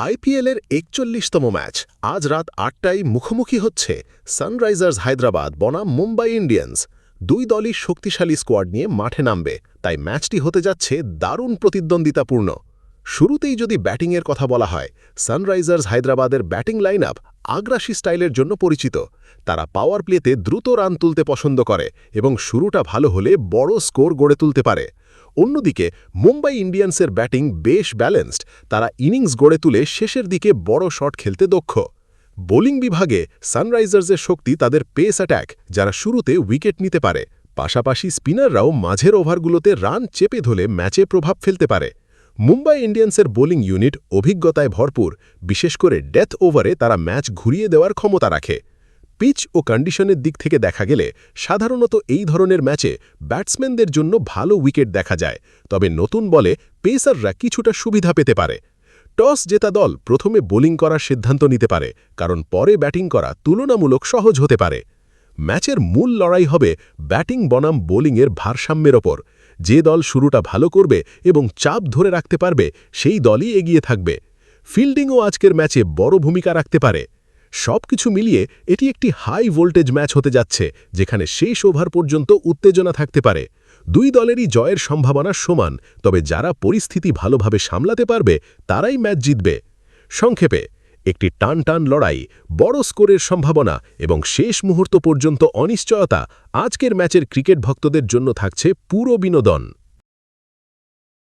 আইপিএলের ৪১তম ম্যাচ আজ রাত ৮টায় মুখোমুখি হচ্ছে সানরাইজার্স হায়দ্রাবাদ বনাম মুম্বাই ইন্ডিয়ান্স। দুই দলই শক্তিশালী স্কোয়াড নিয়ে মাঠে নামবে, তাই ম্যাচটি হতে যাচ্ছে দারুণ প্রতিদ্বন্দ্বিতাপূর্ণ। শুরুতেই যদি ব্যাটিংয়ের কথা বলা হয়, সানরাইজার্স হায়দ্রাবাদের ব্যাটিং লাইন আপ আগ্রাসী স্টাইলের জন্য পরিচিত। তারা পাওয়ার প্লেতে দ্রুত রান তুলতে পছন্দ করে এবং শুরুটা ভালো হলে বড় স্কোর গড়ে তুলতে পারে। অন্যদিকে মুম্বাই ইন্ডিয়ান্সের ব্যাটিং বেশ ব্যালেন্সড, তারা ইনিংস গড়ে তুলে শেষের দিকে বড় শট খেলতে দক্ষ। বোলিং বিভাগে সানরাইজার্সের শক্তি তাদের পেস অ্যাট্যাক, যারা শুরুতে উইকেট নিতে পারে। পাশাপাশি স্পিনাররাও মাঝের ওভারগুলোতে রান চেপে ধরে ম্যাচে প্রভাব ফেলতে পারে। মুম্বাই ইন্ডিয়ান্সের বোলিং ইউনিট অভিজ্ঞতায় ভরপুর, বিশেষ করে ডেথ ওভারে তারা ম্যাচ ঘুরিয়ে দেওয়ার ক্ষমতা রাখে। পিচ ও কন্ডিশনের দিক থেকে দেখা গেলে সাধারণত এই ধরনের ম্যাচে ব্যাটসম্যানদের জন্য ভালো উইকেট দেখা যায়, তবে নতুন বলে পেসাররা কিছুটা সুবিধা পেতে পারে। টস জেতা দল প্রথমে বোলিং করার সিদ্ধান্ত নিতে পারে, কারণ পরে ব্যাটিং করা তুলনামূলক সহজ হতে পারে। ম্যাচের মূল লড়াই হবে ব্যাটিং বনাম বোলিংয়ের ভারসাম্যের ওপর। যে দল শুরুটা ভালো করবে এবং চাপ ধরে রাখতে পারবে, সেই দলই এগিয়ে থাকবে। ফিল্ডিংও আজকের ম্যাচে বড় ভূমিকা রাখতে পারে। সবকিছু মিলিয়ে এটি একটি হাই ভোল্টেজ ম্যাচ হতে যাচ্ছে, যেখানে শেষ ওভার পর্যন্ত উত্তেজনা থাকতে পারে। দুই দলেরই জয়ের সম্ভাবনা সমান, তবে যারা পরিস্থিতি ভালোভাবে সামলাতে পারবে তারাই ম্যাচ জিতবে। সংক্ষেপে, একটি টান লড়াই, বড় স্কোরের সম্ভাবনা এবং শেষ মুহূর্ত পর্যন্ত অনিশ্চয়তা আজকের ম্যাচের ক্রিকেট ভক্তদের জন্য থাকছে পুরো বিনোদন।